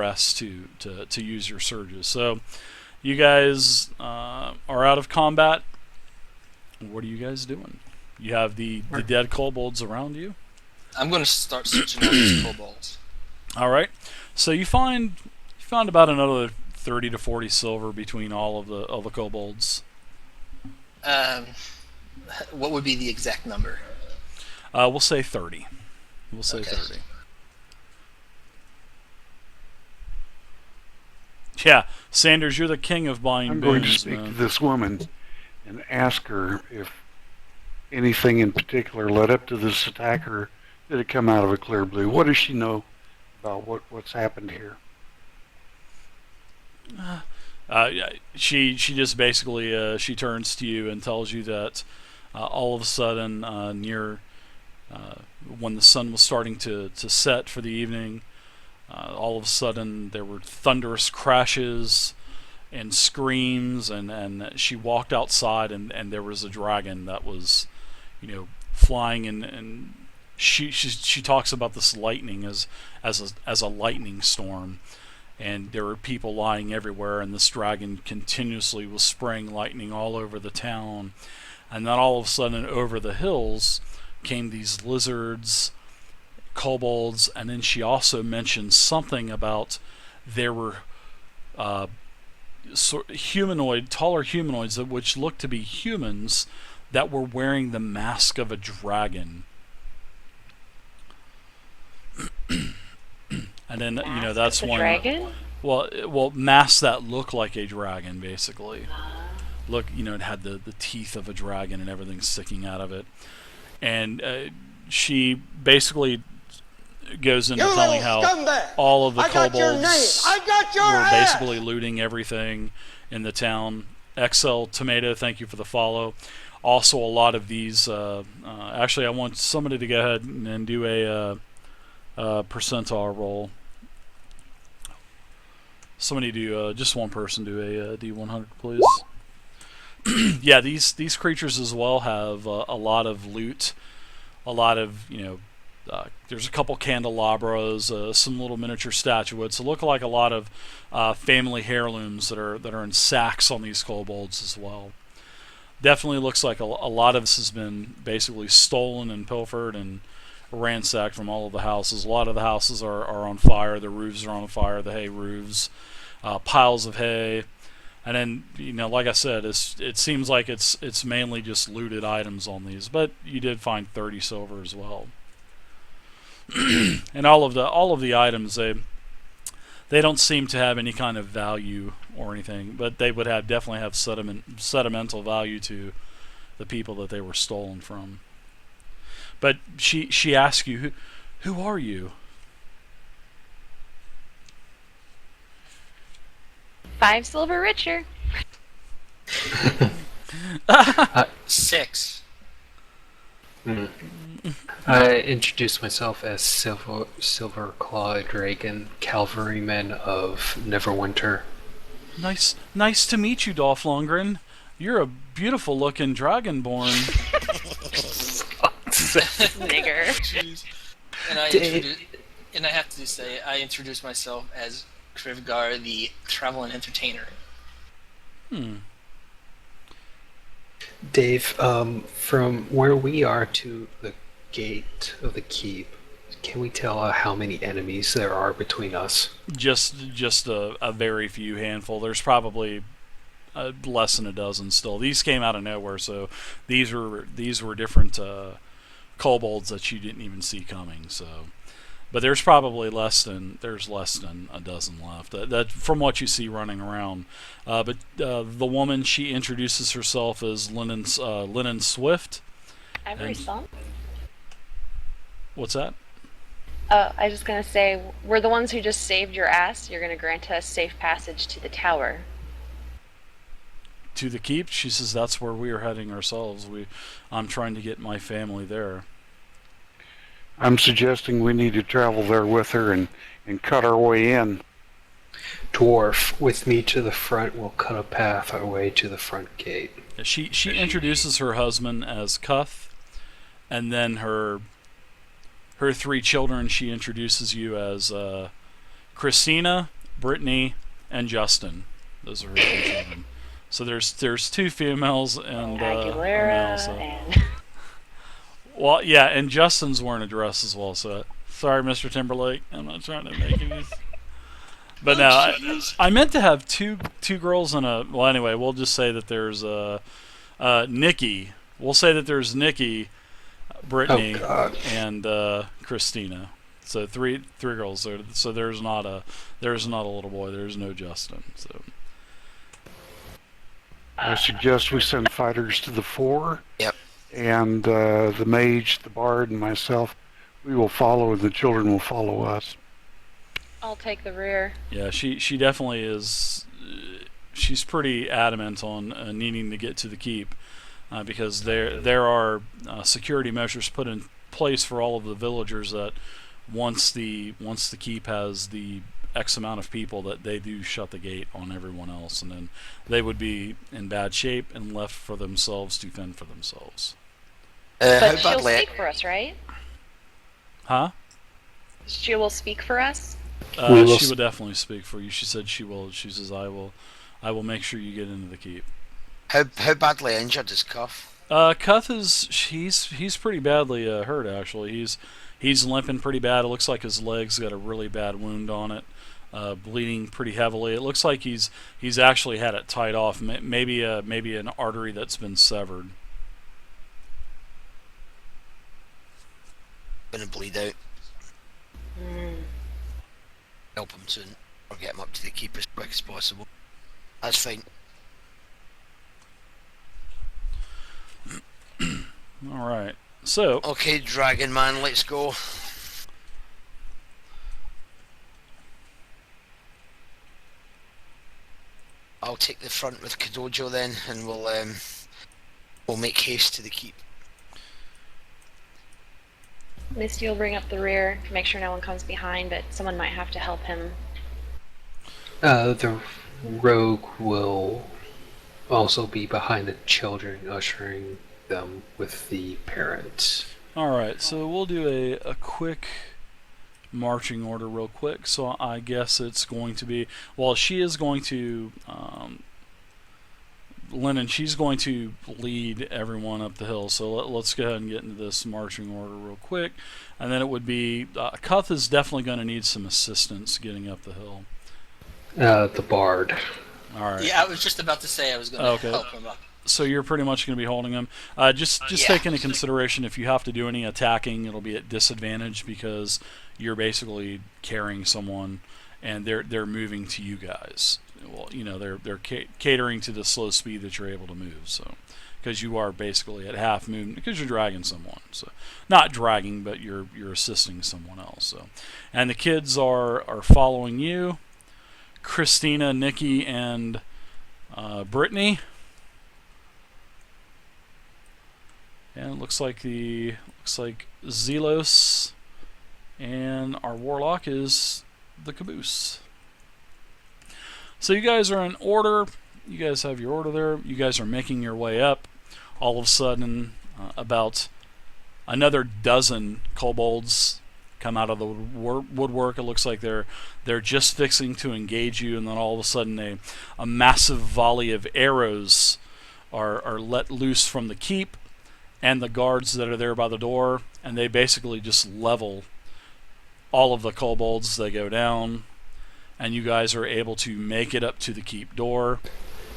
rest to use your surges. So you guys are out of combat. What are you guys doing? You have the dead kobolds around you. I'm going to start searching all these kobolds. All right. So you found about another 30 to 40 silver between all of the kobolds. What would be the exact number? We'll say 30. We'll say Okay. 30. Yeah, Sanders, you're the king of buying I'm boons, going to speak man. to this woman and ask her if anything in particular led up to this attack, or did it come out of a clear blue? What does she know about what's happened here? She just basically she turns to you and tells you that all of a sudden near when the sun was starting to set for the evening, all of a sudden there were thunderous crashes and screams, and she walked outside, and there was a dragon that was, flying, and she talks about this lightning as a lightning storm, and there were people lying everywhere, and this dragon continuously was spraying lightning all over the town, and then all of a sudden over the hills came these lizards, kobolds, and then she also mentioned something about there were taller humanoids which looked to be humans that were wearing the mask of a dragon. And then that's when dragon? well masks that look like a dragon, basically. Look, it had the teeth of a dragon and everything sticking out of it. And she basically goes into telling how all of the kobolds were basically looting everything in the town. XL Tomato, thank you for the follow. Also, a lot of these. Actually, I want somebody to go ahead and do a percentile roll. Somebody do just one person do a D100, please. Yeah, these creatures as well have a lot of loot, a lot of there's a couple candelabras, some little miniature statuettes. It look like a lot of family heirlooms that are in sacks on these kobolds as well. Definitely looks like a lot of this has been basically stolen and pilfered and ransacked from all of the houses. A lot of the houses are on fire. The roofs are on fire. The hay roofs, piles of hay. And then, like I said, it seems like it's mainly just looted items on these, but you did find 30 silver as well. And all of the items, they don't seem to have any kind of value or anything, but they would definitely have sentimental value to the people that they were stolen from. But she asks you, who are you? 5 silver richer. 6. I introduced myself as Silver Claw Dragon, Cavalryman of Neverwinter. Nice to meet you, Dolph Lundgren. You're a beautiful looking dragonborn. Nigger. Jeez. And I have to say, I introduced myself as Krivgar, the travel and entertainer. Dave, from where we are to the gate of the keep, can we tell how many enemies there are between us? Just a very few handful. There's probably less than a dozen still. These came out of nowhere, so these were different kobolds that you didn't even see coming. So, but there's probably less than a dozen left. That from what you see running around. But the woman, she introduces herself as Lennon Swift. Every song. What's that? I was just gonna say, we're the ones who just saved your ass. You're gonna grant us safe passage to the tower. To the keep? She says that's where we are heading ourselves. I'm trying to get my family there. I'm suggesting we need to travel there with her and cut our way in. Dwarf, with me to the front, we'll cut a path our way to the front gate. She introduces her husband as Cuth, and then her 3 children, she introduces you as Christina Brittany, and Justin. Those are her 3 children. So there's 2 females and a male. Aguilera So. and Well, yeah, and Justin's wearing a dress as well. So sorry, Mr. Timberlake. I'm not trying to make any. But no, I meant to have two girls and a. Well, anyway, we'll just say that there's Nikki. We'll say that there's Nikki, Brittany, Oh, God. and Christina. So three girls. So there's not a little boy. There's no Justin. So I suggest we send fighters to the fore. Yep. And the mage, the bard, and myself, we will follow, and the children will follow us. I'll take the rear. yeah, she definitely is. She's pretty adamant on needing to get to the keep because there are security measures put in place for all of the villagers that once the keep has the X amount of people that they do shut the gate on everyone else, and then they would be in bad shape and left for themselves to fend for themselves. How But she'll badly? speak for us, right? Huh? She will speak for us. We will She would definitely speak for you. She said she will. She says, I will make sure you get into the keep. How badly injured is Cuff? Cuth he's pretty badly hurt actually. He's limping pretty bad. It looks like his leg's got a really bad wound on it, bleeding pretty heavily. It looks like he's actually had it tied off. Maybe an artery that's been severed. Gonna bleed out. Help him soon, or get him up to the keep as quick as possible. That's fine. All right. So Okay, Dragon Man, let's go. I'll take the front with Kadojo then, and we'll make haste to the keep. Misty will bring up the rear to make sure no one comes behind, but someone might have to help him. The rogue will also be behind the children, ushering them with the parents. all right. So we'll do a quick marching order real quick. So I guess it's going to be, well, she is going to Lennon, she's going to lead everyone up the hill. So let's go ahead and get into this marching order real quick. And then it would be, Cuth is definitely going to need some assistance getting up the hill. The bard. All right. Yeah, I was just about to say I was going to Okay. help him up. So you're pretty much going to be holding him. Just Yeah. take into consideration if you have to do any attacking, it'll be at disadvantage because you're basically carrying someone, and they're moving to you guys. Well, you know they're catering to the slow speed that you're able to move. So because you are basically at half movement because you're dragging someone. So not dragging, but you're assisting someone else. So and the kids are following you, Christina, Nikki, and Brittany. And it looks like Zelos and our warlock is the caboose. So you guys are in order. You guys have your order there. You guys are making your way up. All of a sudden, about another dozen kobolds come out of the woodwork. It looks like they're just fixing to engage you, and then all of a sudden a massive volley of arrows are let loose from the keep and the guards that are there by the door, and they basically just level all of the kobolds. They go down, and you guys are able to make it up to the keep door.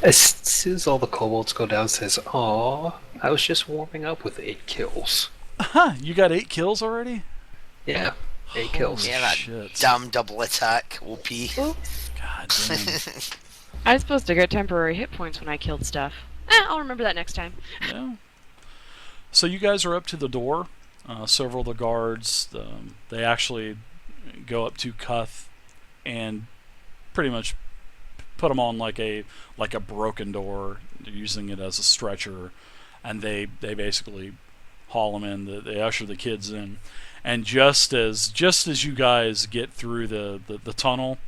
As soon as all the kobolds go down, says, "Aw, I was just warming up with 8 kills." Huh, you got 8 kills already? Yeah, 8 kills. Yeah, that Shit. damn double attack, OP. Oops. God damn. I was supposed to get temporary hit points when I killed stuff. I'll remember that next time. Yeah. So you guys are up to the door. Several of the guards, they actually go up to Cuth and pretty much put him on like a broken door. They're using it as a stretcher, and they basically haul him in. They usher the kids in, and just as you guys get through the tunnel,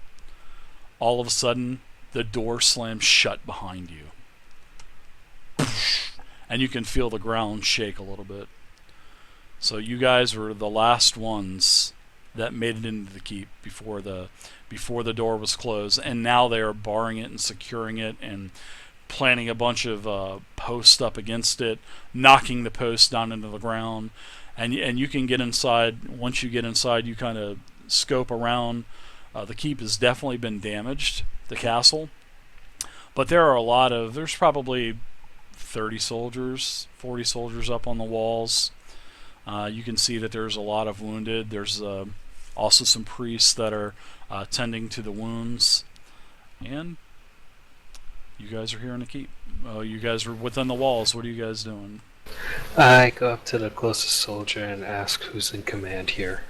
all of a sudden the door slams shut behind you. And you can feel the ground shake a little bit. So you guys were the last ones that made it into the keep before the door was closed, and now they are barring it and securing it and planting a bunch of posts up against it, knocking the posts down into the ground, and you can get inside. Once you get inside, you kind of scope around. The keep has definitely been damaged, the castle, but there's probably 30 soldiers, 40 soldiers up on the walls. You can see that there's a lot of wounded. There's also some priests that are tending to the wounds. And you guys are here in the keep. Oh, you guys are within the walls. What are you guys doing? I go up to the closest soldier and ask who's in command here.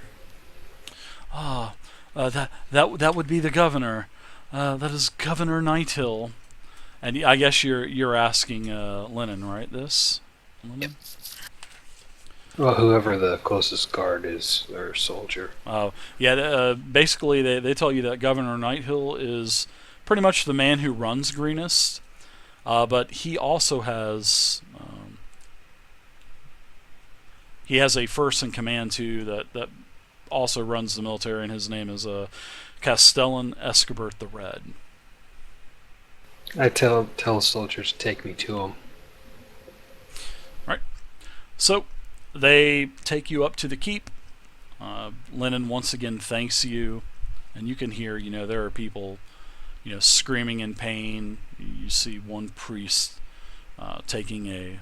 That would be the governor. That is Governor Nighthill. And I guess you're asking Lennon, right? This? Lennon? Yep. Well, whoever the closest guard is, or soldier. Oh, yeah. Basically, they tell you that Governor Nighthill is pretty much the man who runs Greenest, but he also has a first in command too that also runs the military, and his name is Castellan Escobert the Red. I tell soldiers to take me to him. Right. So they take you up to the keep. Lennon once again thanks you, and you can hear, there are people, screaming in pain. You see one priest taking a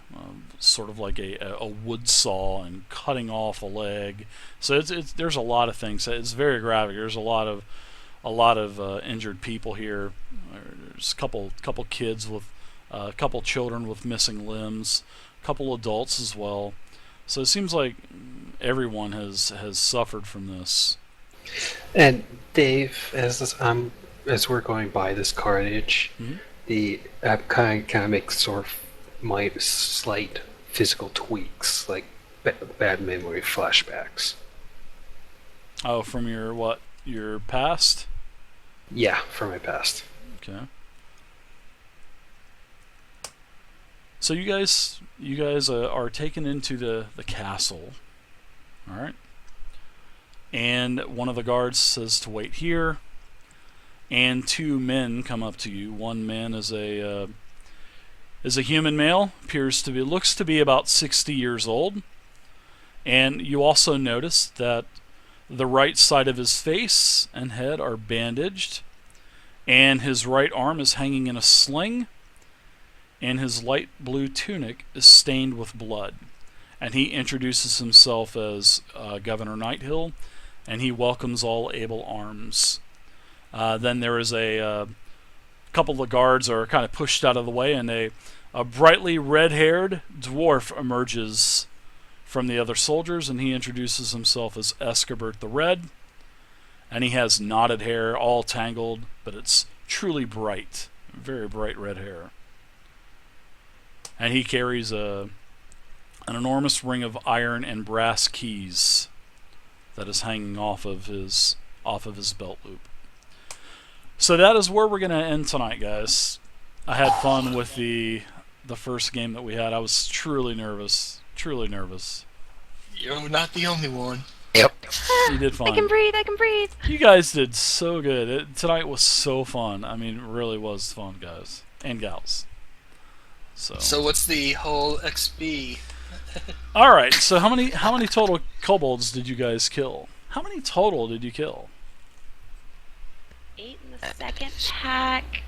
sort of like a wood saw and cutting off a leg. So there's a lot of things. It's very graphic. There's a lot of injured people here. There's a couple kids with a couple children with missing limbs, a couple adults as well. So it seems like everyone has suffered from this. And Dave, as we're going by this carnage, the app kind of makes sort of my slight physical tweaks, like bad memory flashbacks. Oh, from your past? Yeah, from my past. Okay. So you guys are taken into the castle. All right. And one of the guards says to wait here. And two men come up to you. One man is a human male, looks to be about 60 years old. And you also notice that the right side of his face and head are bandaged, and his right arm is hanging in a sling, and his light blue tunic is stained with blood. And he introduces himself as Governor Nighthill, and he welcomes all able arms. Then there is a couple of the guards are kind of pushed out of the way, and a brightly red-haired dwarf emerges from the other soldiers, and he introduces himself as Escobert the Red. And he has knotted hair, all tangled, but it's truly bright, very bright red hair. And he carries an enormous ring of iron and brass keys that is hanging off of his belt loop. So that is where we're going to end tonight, guys. I had fun with the first game that we had. I was truly nervous. Truly nervous. You're not the only one. Yep. You did fine. I can breathe. You guys did so good. Tonight was so fun. I mean, it really was fun, guys and gals. So what's the whole XP? All right. So how many total kobolds did you guys kill? How many total did you kill? 8 in the second pack,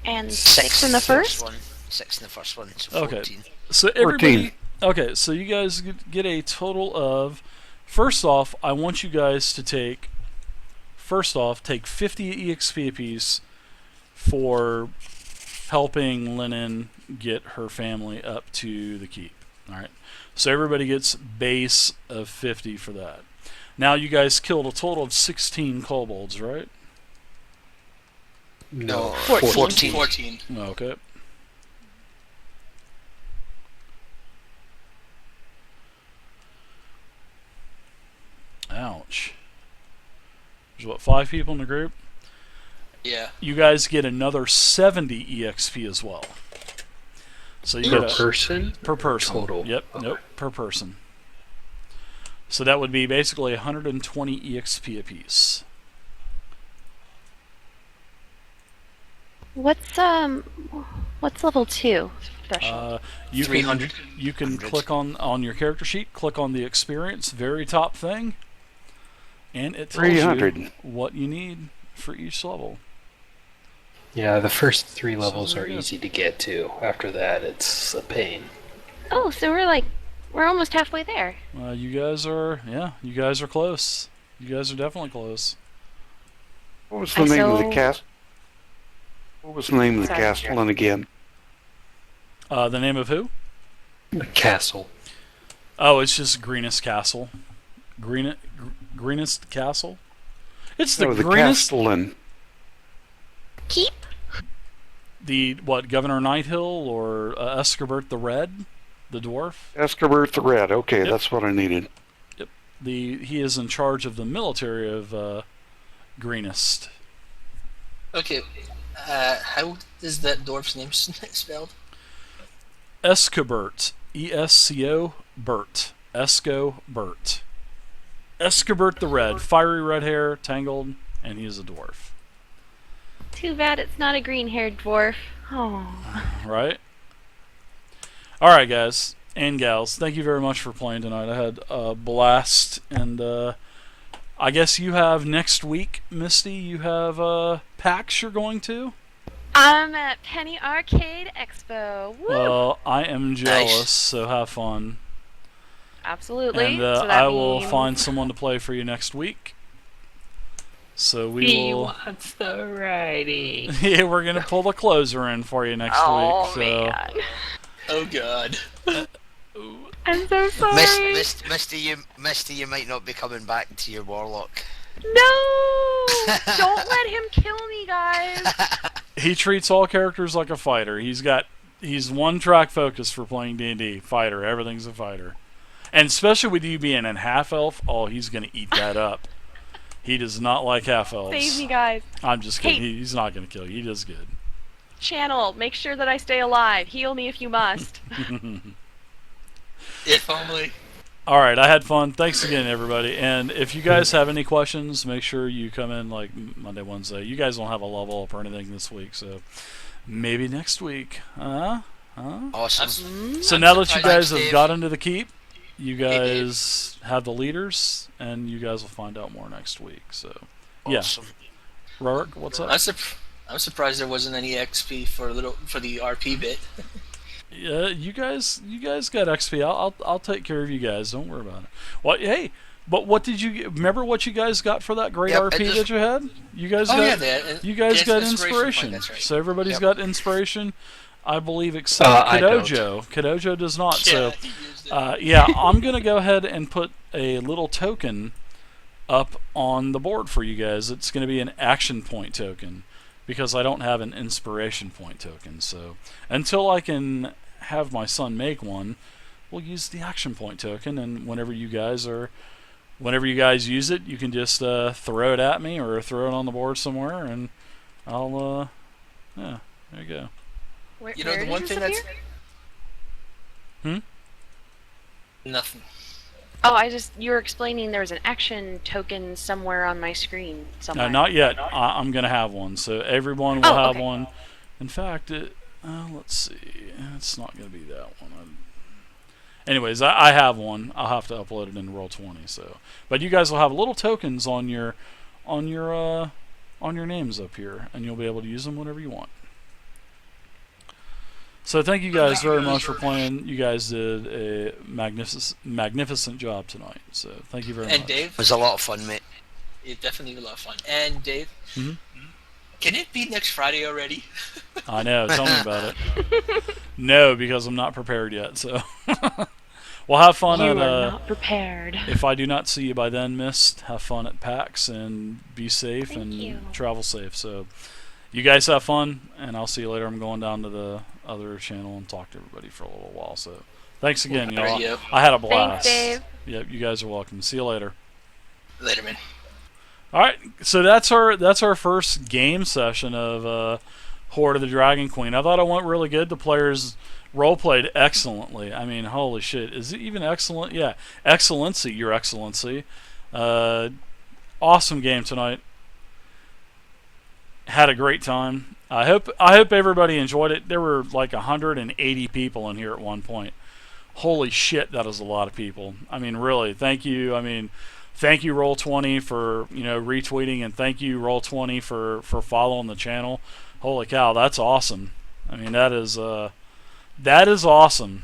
and 6 6 in the first. one. 6 in the first one, so 14. Okay. So everybody. Okay. So you guys get a total of. First off, I want you guys to take 50 EXP apiece for helping Lennon get her family up to the keep. All right. So everybody gets base of 50 for that. Now you guys killed a total of 16 kobolds, right? No, 14. 14. Okay. Ouch. There's 5 people in the group? Yeah. You guys get another 70 EXP as well. So you per get person? per person. Total. Yep. Okay. Nope. Per person. So that would be basically 120 EXP apiece. What's level 2 threshold? You 300. You can 100. click on your character sheet, click on the experience, very top thing, and it tells 300. you what you need for each level. Yeah, the first 3 levels there are you go. easy to get to. After that, it's a pain. Oh, so we're almost halfway there. You guys are close. You guys are definitely close. What was the name of the saw- cast? What was the name of the Sorry. castellan again? The name of who? The castle. Oh, it's just Greenest Castle. Greenest Castle? It's the No, the greenest. castellan. Keep? The what? Governor Nighthill or Escobert the Red, the dwarf. Escobert the Red. Okay, Yep. that's what I needed. He is in charge of the military of Greenest. Okay, how is that dwarf's name spelled? Escobert, ESCO Bert, Escobert, Escobert the Red, fiery red hair, tangled, and he is a dwarf. Too bad it's not a green-haired dwarf. Oh. Right? All right, guys and gals, thank you very much for playing tonight. I had a blast, and I guess you have next week, Misty. You have PAX you're going to. I'm at Penny Arcade Expo. Woo! Well, I am jealous, so have fun. Absolutely. And So that I will means- find someone to play for you next week. So we He will. wants the righty. Yeah, we're gonna pull the closer in for you next Oh week. So man, Oh god. I'm so sorry. Misty, you might not be coming back to your warlock. No! Don't let him kill me, guys. he treats all characters like a fighter. He's one track focus for playing D&D. Fighter, everything's a fighter. And especially with you being in half elf, oh, he's gonna eat that up. He does not like half elves. Save me, guys. I'm just kidding. Hey. He's not gonna kill you. He does good. Channel, make sure that I stay alive. Heal me if you must. If only. All right, I had fun. Thanks again, everybody. And if you guys have any questions, make sure you come in like Monday, Wednesday. You guys don't have a level up or anything this week, so maybe next week. Awesome. So now that you guys have Dave. got into the keep, you guys have the leaders, and you guys will find out more next week. So, yeah, Awesome. Rourke, what's up? I'm surprised there wasn't any XP for the RP bit. Yeah, you guys got XP. I'll take care of you guys. Don't worry about it. Well, hey, but what did you remember? What you guys got for that great Yep, RP it just- that you had? You guys Oh got yeah, that. you guys got inspiration. inspiration. That's right. So everybody's Yep. got inspiration, I believe, except I don't. Kadojo. Kadojo does not. Yeah, So. he used it. Yeah, I'm gonna go ahead and put a little token up on the board for you guys. It's gonna be an action point token because I don't have an inspiration point token. So until I can have my son make one, we'll use the action point token. And whenever you guys use it, you can just throw it at me or throw it on the board somewhere, and I'll yeah, there you go. Where, You know where the did one it thing that's Hmm? nothing. Oh, you were explaining there was an action token somewhere on my screen somewhere. No, not yet. I'm going to have one. So everyone will have okay. one. In fact, let's see. It's not going to be that one. Anyways, I have one. I'll have to upload it in Roll20. So, but you guys will have little tokens on your names up here, and you'll be able to use them whenever you want. So thank you guys very much for playing. You guys did a magnificent job tonight. So thank you very And much. Dave, It was a lot of fun, mate. it definitely was a lot of fun. And Dave, Mhm. can it be next Friday already? I know. Tell me about it. No, because I'm not prepared yet. So we'll have fun You at. are not prepared. If I do not see you by then, Mist, have fun at PAX and be safe Thank and you. travel safe. So you guys have fun, and I'll see you later. I'm going down to the other channel and talk to everybody for a little while. So thanks again, y'all. Radio. I had a Thanks, blast. Dave. Yep, you guys are welcome. See you later. Later, man. All right, so that's our first game session of Hoard of the Dragon Queen. I thought it went really good. The players role played excellently. I mean, holy shit. Is it even excellent? Yeah. Excellency, Your Excellency. Awesome game tonight. Had a great time. I hope everybody enjoyed it. There were like 180 people in here at one point. Holy shit, that is a lot of people. I mean, really, thank you. I mean, thank you Roll20 for, retweeting, and thank you Roll20 for following the channel. Holy cow, that's awesome. I mean, that is awesome.